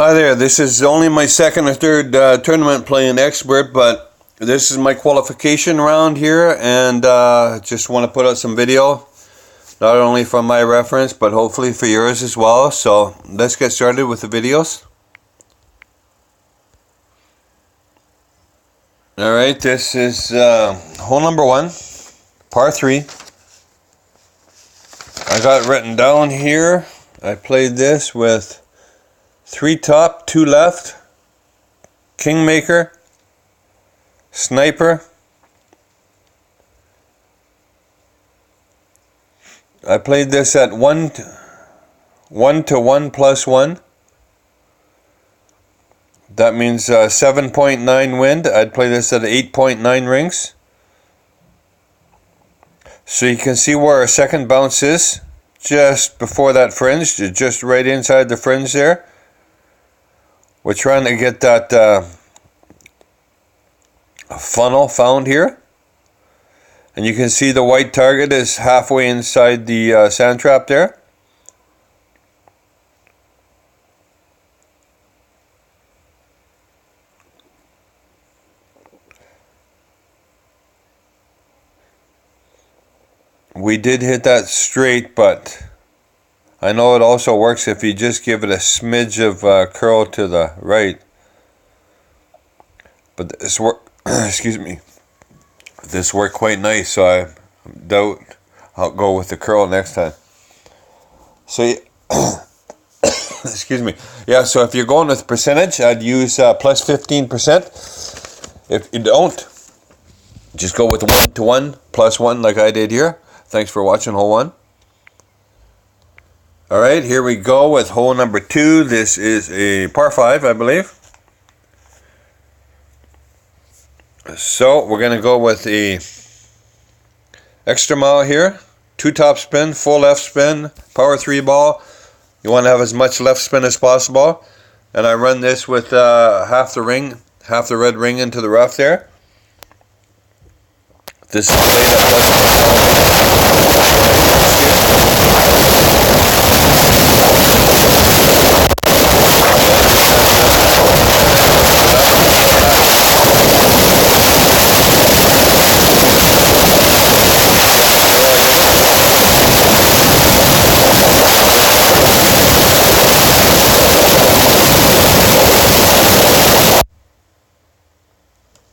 Hi there, this is only my second or third tournament playing expert, but this is my qualification round here, and just want to put out some video, not only for my reference, but hopefully for yours as well. So let's get started with the videos. Alright, this is hole number 1, par 3. I got written down here, I played this with 3 top, 2 left, Kingmaker, Sniper. I played this at 1 to 1 plus 1. That means 7.9 wind. I'd play this at 8.9 rings. So you can see where our second bounce is, just before that fringe, just right inside the fringe there. We're trying to get that funnel found here. And you can see the white target is halfway inside the sand trap there. We did hit that straight, but I know it also works if you just give it a smidge of curl to the right. But this excuse me, this worked quite nice, so I doubt I'll go with the curl next time. So excuse me, yeah, so if you're going with percentage, I'd use plus 15%. If you don't, just go with 1 to 1 plus 1 like I did here. Thanks for watching hole 1. Alright, here we go with hole number 2. This is a par 5, I believe. So we're going to go with a extra mile here. 2 top spin, full left spin, power 3 ball. You want to have as much left spin as possible. And I run this with half the ring, half the red ring into the rough there. This is played at plus.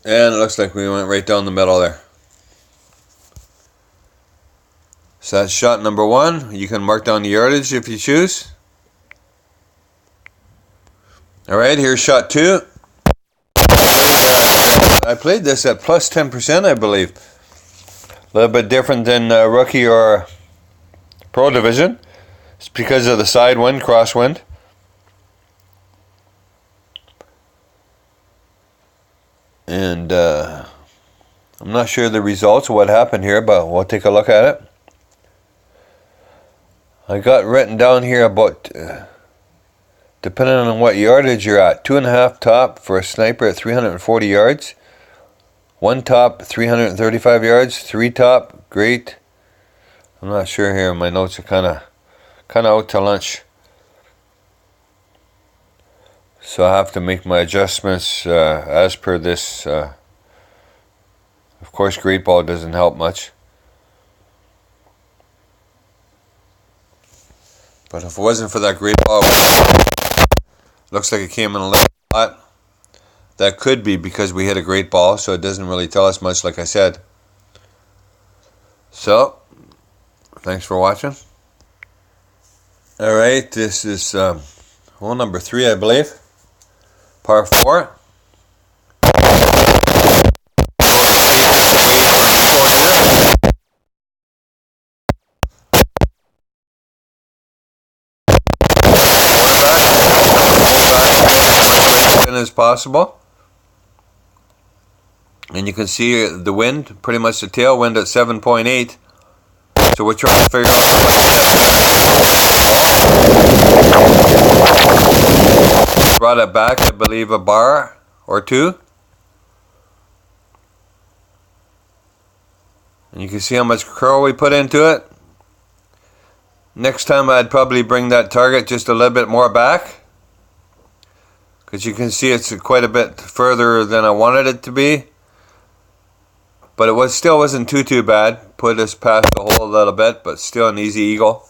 And it looks like we went right down the middle there. So that's shot number 1. You can mark down the yardage if you choose. Alright, here's shot 2. I played this at plus 10%, I believe. A little bit different than rookie or pro division. It's because of the side wind, crosswind. And I'm not sure the results of what happened here, but we'll take a look at it. I got written down here about, depending on what yardage you're at, 2.5 top for a sniper at 340 yards. 1 top, 335 yards. 3 top, great. I'm not sure here. My notes are kind of out to lunch. So I have to make my adjustments as per this. Of course, great ball doesn't help much. But if it wasn't for that great ball, looks like it came in a little hot. That could be because we hit a great ball, so it doesn't really tell us much, like I said. So, thanks for watching. Alright, this is hole number 3, I believe. Par 4. As possible, and you can see the wind, pretty much the tailwind at 7.8. So we're trying to figure out how much. Brought it back, I believe, a bar or 2. And you can see how much curl we put into it. Next time I'd probably bring that target just a little bit more back. because you can see it's quite a bit further than I wanted it to be. But it still wasn't too bad. Put us past the hole a little bit, but still an easy eagle.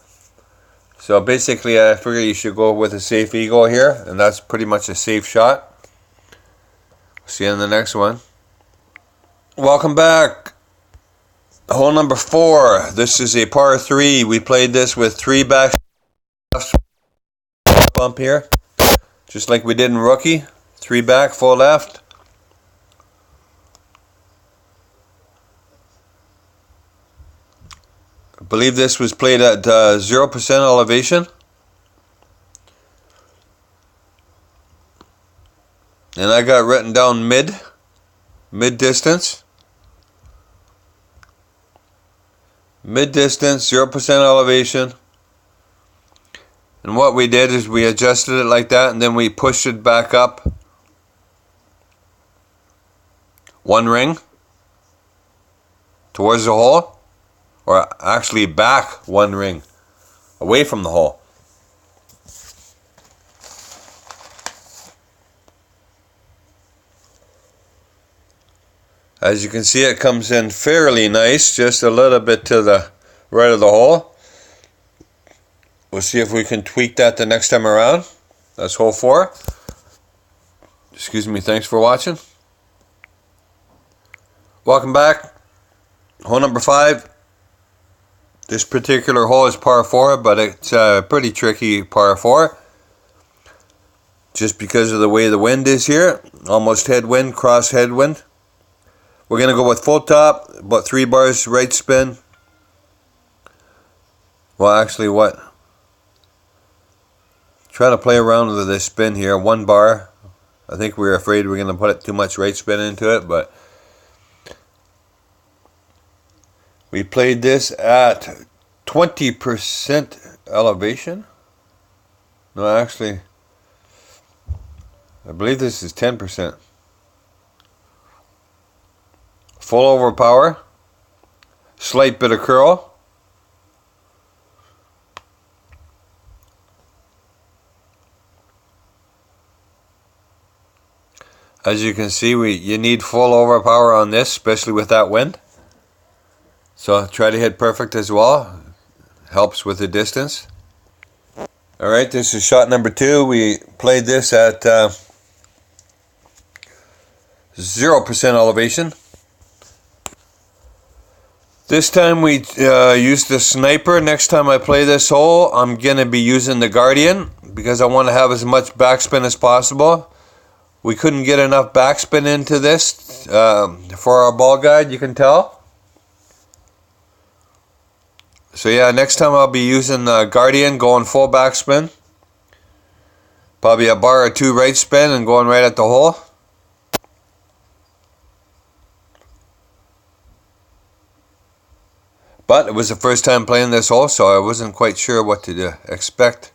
So basically I figure you should go with a safe eagle here, and that's pretty much a safe shot. See you in the next one. Welcome back. Hole number 4. This is a par 3. We played this with 3 back bump here, just like we did in rookie. 3 back, full left. I believe this was played at 0% elevation. And I got written down mid distance. Mid distance, 0% elevation. And what we did is we adjusted it like that, and then we pushed it back up 1 ring towards the hole. Or actually back 1 ring away from the hole. As you can see, it comes in fairly nice, just a little bit to the right of the hole. We'll see if we can tweak that the next time around. That's hole 4. Excuse me, thanks for watching. Welcome back. Hole number 5. This particular hole is par 4, but it's a pretty tricky par 4. Just because of the way the wind is here. Almost headwind, cross headwind. We're going to go with full top, about 3 bars right spin. Well, actually what? Try to play around with this spin here. 1 bar. I think we were afraid we were going to put too much right spin into it, but we played this at 20% elevation. No, actually, I believe this is 10%. Full over power. Slight bit of curl. As you can see, you need full over power on this, especially with that wind. So try to hit perfect as well. Helps with the distance. Alright, this is shot number 2. We played this at 0% elevation. This time we used the sniper. Next time I play this hole, I'm going to be using the Guardian because I want to have as much backspin as possible. We couldn't get enough backspin into this for our ball guide, you can tell. So yeah, next time I'll be using Guardian, going full backspin. Probably a bar or 2 right spin and going right at the hole. But it was the first time playing this hole, so I wasn't quite sure what to expect.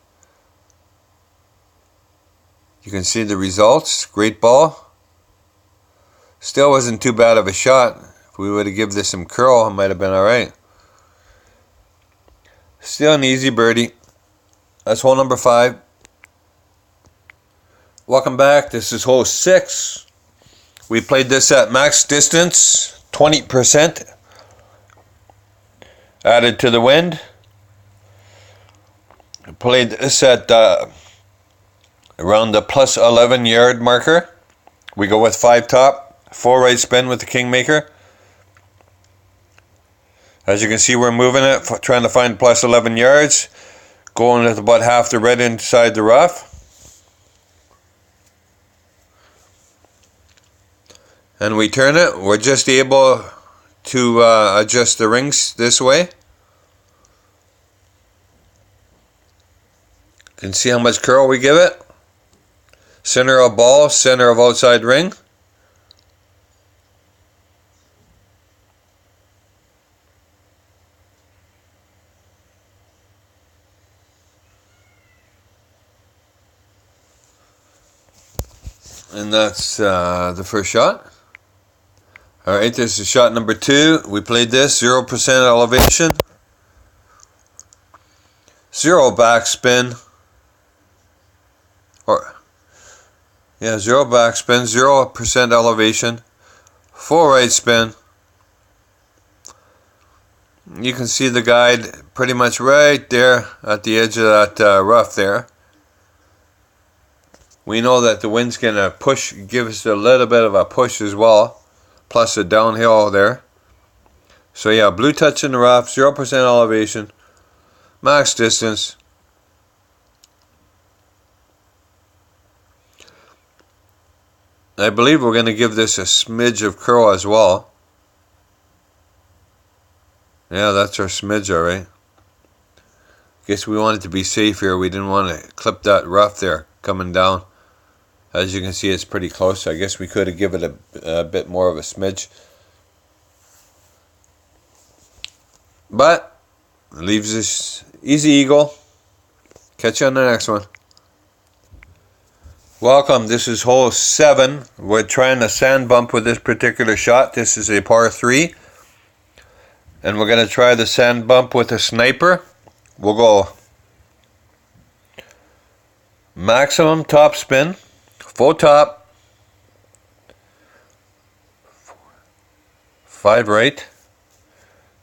You can see the results. Great ball. Still wasn't too bad of a shot. If we would have given this some curl, it might have been alright. Still an easy birdie. That's hole number 5. Welcome back. This is hole 6. We played this at max distance, 20% added to the wind. We played this at around the plus 11 yard marker. We go with 5 top, full right spin with the Kingmaker. As you can see, we're moving it, trying to find plus 11 yards. Going with about half the red inside the rough. And we turn it. We're just able to adjust the rings this way. You can see how much curl we give it. Center of ball, center of outside ring. And that's the first shot. Alright, this is shot number 2. We played this, 0% elevation. 0 backspin. Yeah, 0 backspin, 0% elevation, full right spin. You can see the guide pretty much right there at the edge of that rough there. We know that the wind's going to push, give us a little bit of a push as well, plus a downhill there. So yeah, blue touch in the rough, 0% elevation, max distance. I believe we're going to give this a smidge of curl as well. Yeah, that's our smidge, alright. Guess we wanted to be safe here. We didn't want to clip that rough there coming down. As you can see, it's pretty close. I guess we could have given it a bit more of a smidge. But it leaves us easy eagle. Catch you on the next one. Welcome. This is hole 7. We're trying a sand bump with this particular shot. This is a par 3. And we're going to try the sand bump with a sniper. We'll go maximum top spin, full top, 5 right.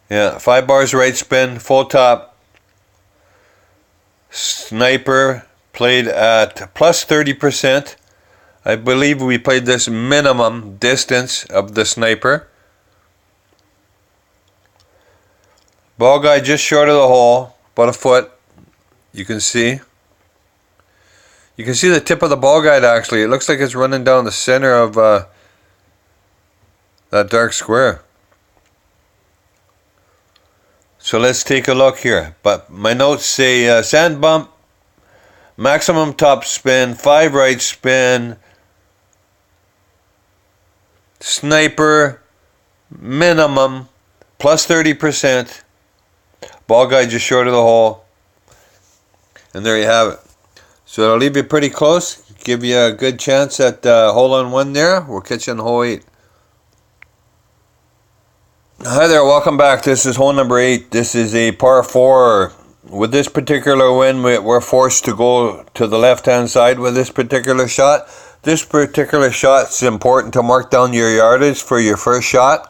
Yeah, 5 bars right spin, full top. Sniper played at plus 30%. I believe we played this minimum distance of the sniper. Ball guide just short of the hole, about a foot. You can see. You can see the tip of the ball guide actually. It looks like it's running down the center of that dark square. So let's take a look here. But my notes say sand bump, maximum top spin, 5 right spin, sniper, minimum, plus 30%. Ball guide just short of the hole. And there you have it. So it'll leave you pretty close. Give you a good chance at hole on 1 there. We'll catch you on hole 8. Hi there, welcome back. This is hole number 8. This is a par 4. With this particular wind, we're forced to go to the left-hand side with this particular shot. This particular shot's important to mark down your yardage for your first shot.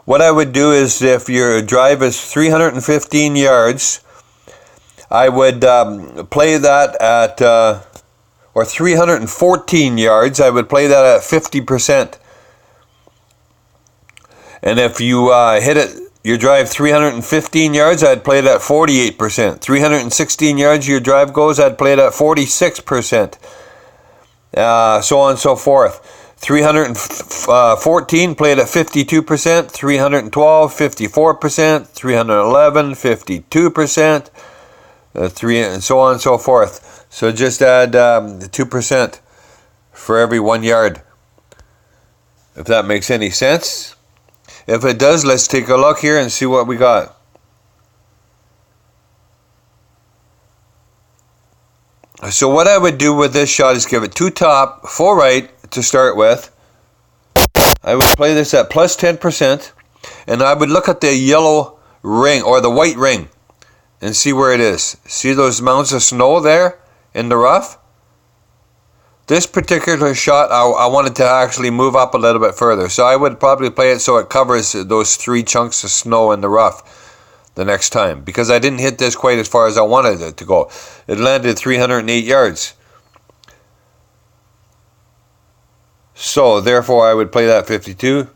What I would do is, if your drive is 315 yards, I would play that at, or 314 yards, I would play that at 50%. And if you hit it, your drive 315 yards, I'd play it at 48%. 316 yards your drive goes, I'd play it at 46%. So on and so forth. 314 played at 52%, 312 54%, 311 52%, and so on and so forth. So just add 2% for every 1 yard, if that makes any sense. If it does, let's take a look here and see what we got. So what I would do with this shot is give it 2 top, full right to start with. I would play this at plus 10%, and I would look at the yellow ring or the white ring and see where it is. See those mounds of snow there in the rough? This particular shot, I wanted to actually move up a little bit further, so I would probably play it so it covers those 3 chunks of snow in the rough the next time, because I didn't hit this quite as far as I wanted it to go. It landed 308 yards. So therefore I would play that 52.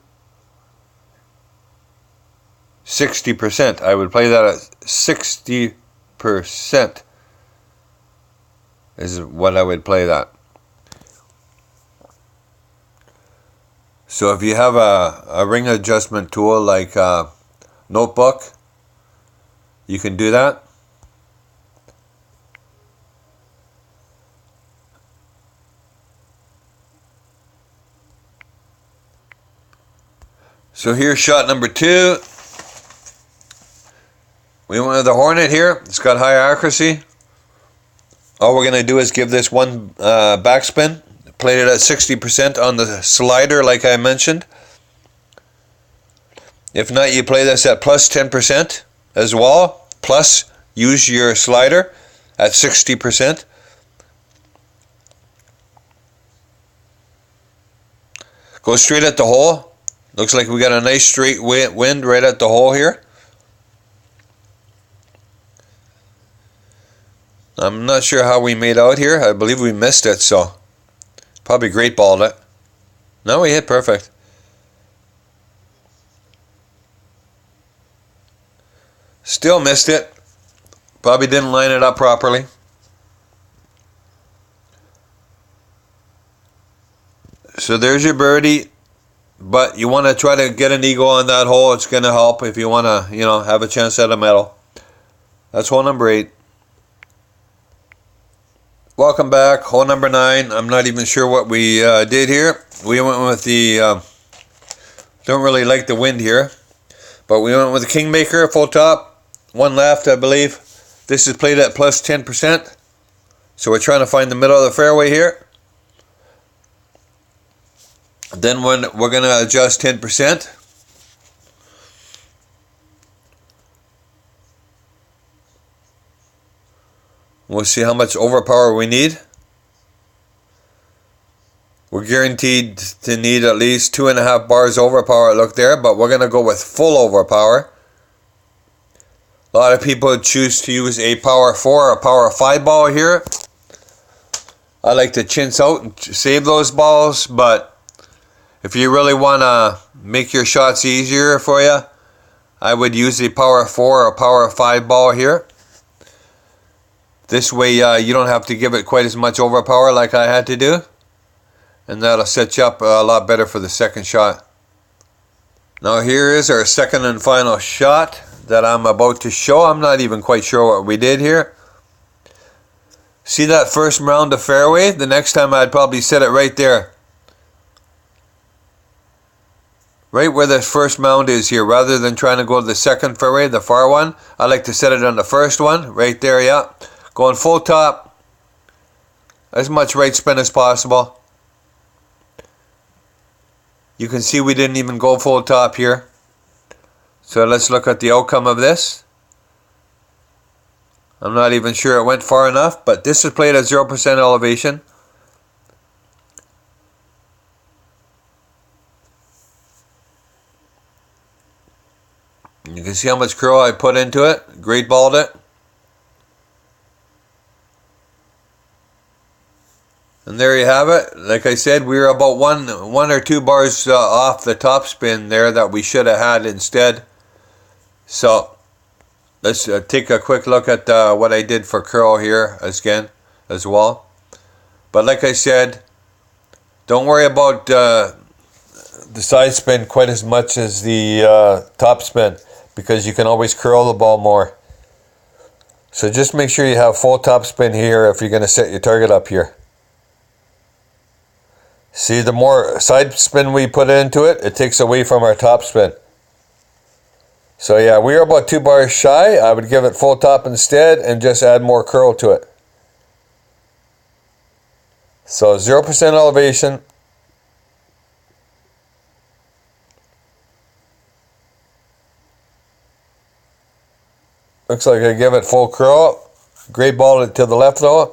60%. I would play that at 60% is what I would play that. So if you have a ring adjustment tool like a notebook, you can do that. So here's shot number 2. We went with the Hornet here. It's got high accuracy. All we're going to do is give this one backspin. Played it at 60% on the slider like I mentioned. If not, you play this at plus 10% as well. Plus, use your slider at 60%. Go straight at the hole. Looks like we got a nice straight wind right at the hole here. I'm not sure how we made out here. I believe we missed it, so probably great balled it. No, we hit perfect. Still missed it. Probably didn't line it up properly. So there's your birdie. But you want to try to get an eagle on that hole. It's going to help if you want to, have a chance at a medal. That's hole number 8. Welcome back. Hole number 9. I'm not even sure what we did here. We went with the... don't really like the wind here. But we went with the Kingmaker, full top. 1 left, I believe. This is played at plus 10%. So we're trying to find the middle of the fairway here. Then we're going to adjust 10%. We'll see how much overpower we need. We're guaranteed to need at least 2.5 bars overpower, look there, but we're going to go with full overpower. A lot of people choose to use a power 4 or power 5 ball here. I like to chintz out and save those balls, but if you really want to make your shots easier for you, I would use the power 4 or power 5 ball here. This way you don't have to give it quite as much overpower like I had to do. And that'll set you up a lot better for the second shot. Now here is our second and final shot that I'm about to show. I'm not even quite sure what we did here. See that first round of fairway? The next time I'd probably set it right there. Right where the first mound is here, rather than trying to go to the second fairway, the far one. I like to set it on the first one, right there, yeah. Going full top, as much right spin as possible. You can see we didn't even go full top here. So let's look at the outcome of this. I'm not even sure it went far enough, but this is played at 0% elevation. You can see how much curl I put into it. Great balled it. And there you have it. Like I said, we were about one or two bars off the top spin there that we should have had instead. So let's take a quick look at what I did for curl here again as well. But like I said, don't worry about the side spin quite as much as the top spin, because you can always curl the ball more. So just make sure you have full top spin here if you're going to set your target up here. See, the more side spin we put into it, it takes away from our top spin. So yeah, we are about 2 bars shy. I would give it full top instead and just add more curl to it. So 0% elevation. Looks like I give it full curl. Great ball to the left though.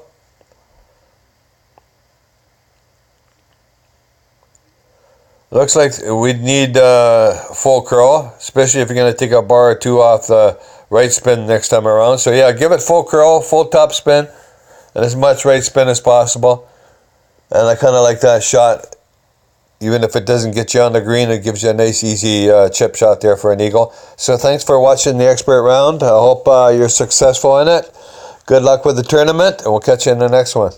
Looks like we'd need full curl, especially if you're going to take a bar or two off the right spin next time around. So yeah, give it full curl, full top spin, and as much right spin as possible. And I kind of like that shot. Even if it doesn't get you on the green, it gives you a nice easy chip shot there for an eagle. So thanks for watching the expert round. I hope you're successful in it. Good luck with the tournament, and we'll catch you in the next one.